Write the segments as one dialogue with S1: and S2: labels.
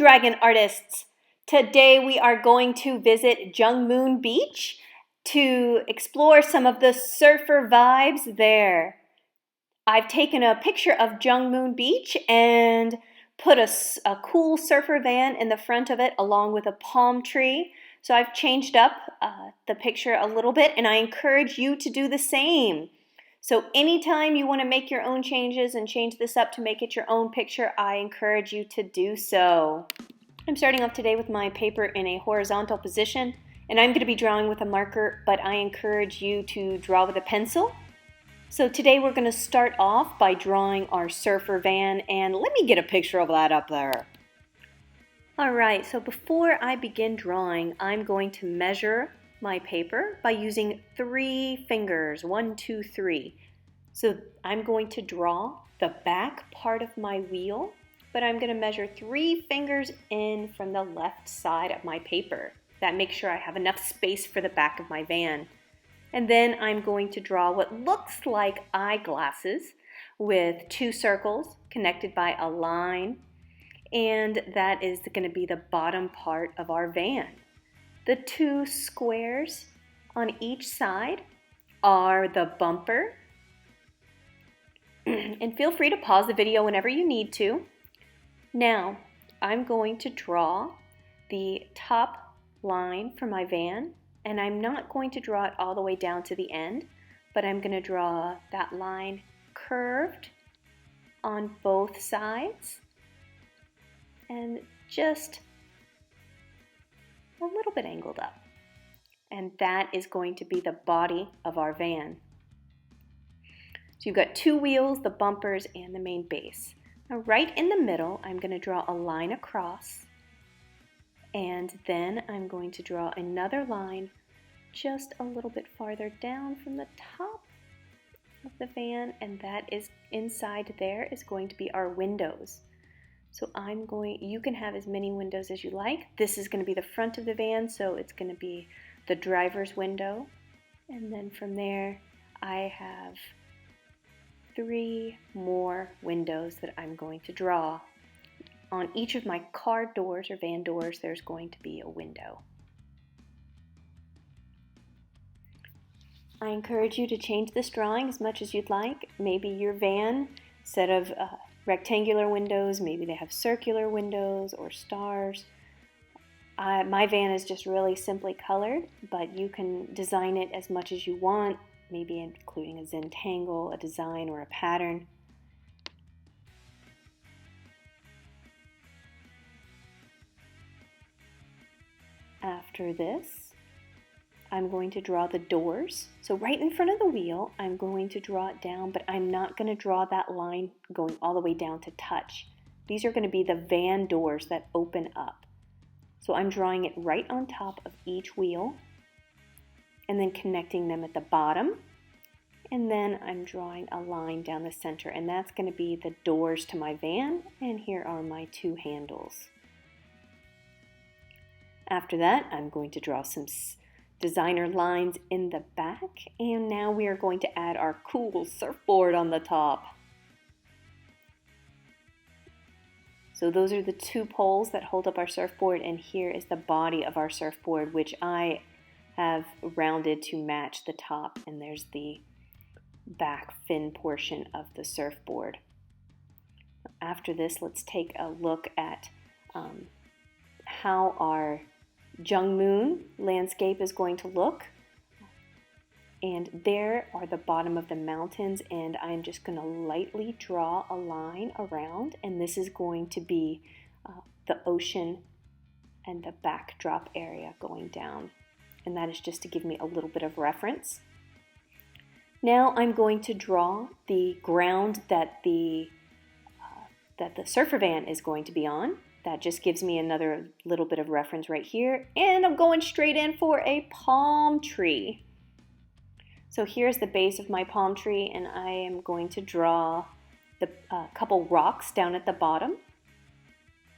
S1: dragon artists! Today we are going to visit Jungmun Beach to explore some of the surfer vibes there. I've taken a picture of Jungmun Beach and put a cool surfer van in the front of it along with a palm tree. So I've changed up the picture a little bit, and I encourage you to do the same. So anytime you want to make your own changes and change this up to make it your own picture, I encourage you to do so. I'm starting off today with my paper in a horizontal position, and I'm going to be drawing with a marker, but I encourage you to draw with a pencil. So today we're going to start off by drawing our surfer van, and let me get a picture of that up there. Alright, so before I begin drawing, I'm going to measure my paper by using 3 fingers, 1, 2, 3. So I'm going to draw the back part of my wheel, but I'm going to measure 3 fingers in from the left side of my paper. That makes sure I have enough space for the back of my van. And then I'm going to draw what looks like eyeglasses with 2 circles connected by a line, and that is going to be the bottom part of our van. The 2 squares on each side are the bumper. And feel free to pause the video whenever you need to. Now, I'm going to draw the top line for my van, and I'm not going to draw it all the way down to the end, but I'm going to draw that line curved on both sides and just a little bit angled up. And that is going to be the body of our van. So you've got 2 wheels, the bumpers, and the main base. Now right in the middle, I'm going to draw a line across, and then I'm going to draw another line just a little bit farther down from the top of the van, and that is inside there is going to be our windows. So you can have as many windows as you like. This is going to be the front of the van, so it's going to be the driver's window. And then from there, I have 3 more windows that I'm going to draw. On each of my car doors or van doors, there's going to be a window. I encourage you to change this drawing as much as you'd like. Maybe your van, instead of rectangular windows, maybe they have circular windows or stars. My van is just really simply colored, but you can design it as much as you want, maybe including a Zentangle, a design, or a pattern. After this, I'm going to draw the doors. So right in front of the wheel, I'm going to draw it down, but I'm not going to draw that line going all the way down to touch. These are going to be the van doors that open up. So I'm drawing it right on top of each wheel and then connecting them at the bottom. And then I'm drawing a line down the center, and that's going to be the doors to my van, and here are my 2 handles. After that, I'm going to draw some designer lines in the back, and now we are going to add our cool surfboard on the top. So those are the 2 poles that hold up our surfboard, and here is the body of our surfboard, which I have rounded to match the top, and there's the back fin portion of the surfboard. After this, let's take a look at how our Jungmun landscape is going to look. And there are the bottom of the mountains, and I'm just going to lightly draw a line around, and this is going to be the ocean and the backdrop area going down. And that is just to give me a little bit of reference. Now I'm going to draw the ground that the surfer van is going to be on. That just gives me another little bit of reference right here. And I'm going straight in for a palm tree. So here's the base of my palm tree, and I am going to draw a couple rocks down at the bottom.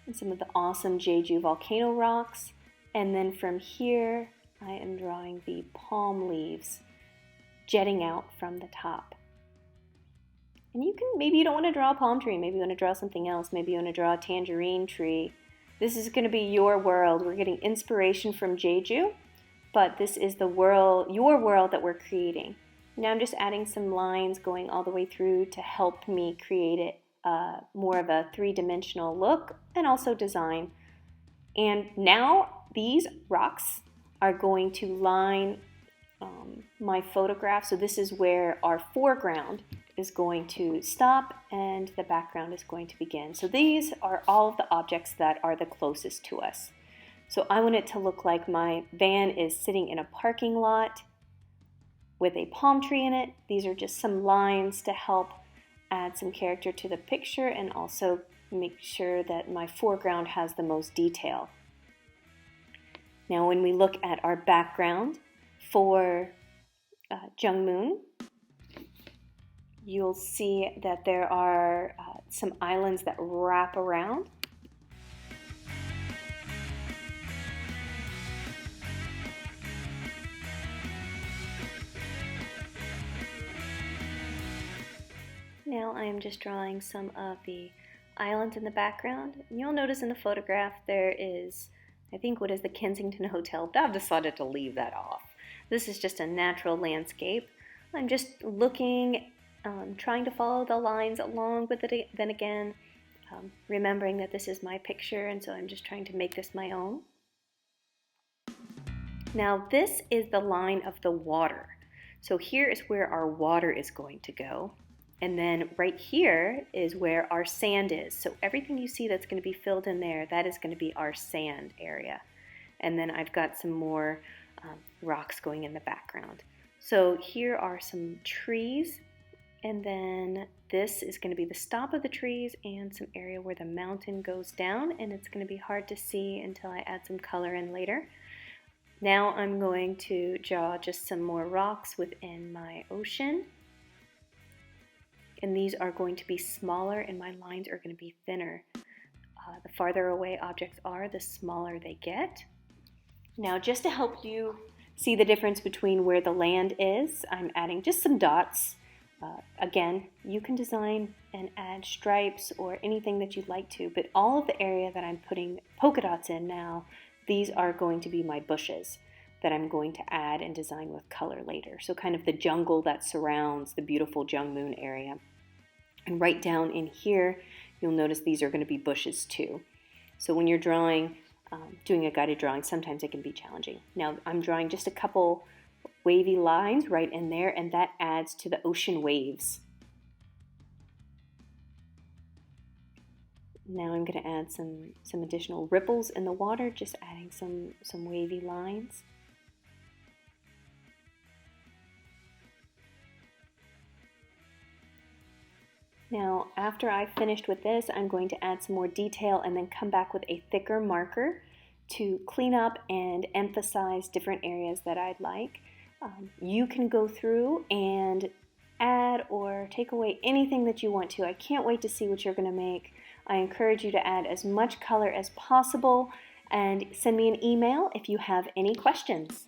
S1: And some of the awesome Jeju volcano rocks. And then from here, I am drawing the palm leaves jetting out from the top. And maybe you don't want to draw a palm tree, maybe you want to draw something else, maybe you want to draw a tangerine tree, This is going to be your world. We're getting inspiration from Jeju, but this is the world, your world that we're creating. Now I'm just adding some lines going all the way through to help me create it more of a three-dimensional look and also design. And now these rocks are going to line my photograph. So this is where our foreground is going to stop and the background is going to begin. So these are all of the objects that are the closest to us. So I want it to look like my van is sitting in a parking lot with a palm tree in it. These are just some lines to help add some character to the picture and also make sure that my foreground has the most detail. Now when we look at our background for Jungmun, you'll see that there are some islands that wrap around. Now I am just drawing some of the islands in the background. You'll notice in the photograph there is, I think, what is the Kensington Hotel, but I've decided to leave that off. This is just a natural landscape. I'm just looking, trying to follow the lines along with it, then again, remembering that this is my picture, and so I'm just trying to make this my own. Now this is the line of the water. So here is where our water is going to go. And then right here is where our sand is. So everything you see that's going to be filled in there, that is going to be our sand area. And then I've got some more rocks going in the background. So here are some trees. And then this is going to be the stop of the trees and some area where the mountain goes down. And it's going to be hard to see until I add some color in later. Now I'm going to draw just some more rocks within my ocean. And these are going to be smaller and my lines are going to be thinner. The farther away objects are, the smaller they get. Now just to help you see the difference between where the land is, I'm adding just some dots. Again, you can design and add stripes or anything that you'd like to, but all of the area that I'm putting polka dots in now, these are going to be my bushes that I'm going to add and design with color later. So kind of the jungle that surrounds the beautiful Jungmun area. And right down in here, you'll notice these are going to be bushes too. So when you're drawing, doing a guided drawing, sometimes it can be challenging. Now I'm drawing just a couple wavy lines right in there, and that adds to the ocean waves. Now I'm going to add some additional ripples in the water, just adding some wavy lines. Now, after I've finished with this, I'm going to add some more detail and then come back with a thicker marker to clean up and emphasize different areas that I'd like. You can go through and add or take away anything that you want to. I can't wait to see what you're going to make. I encourage you to add as much color as possible and send me an email if you have any questions.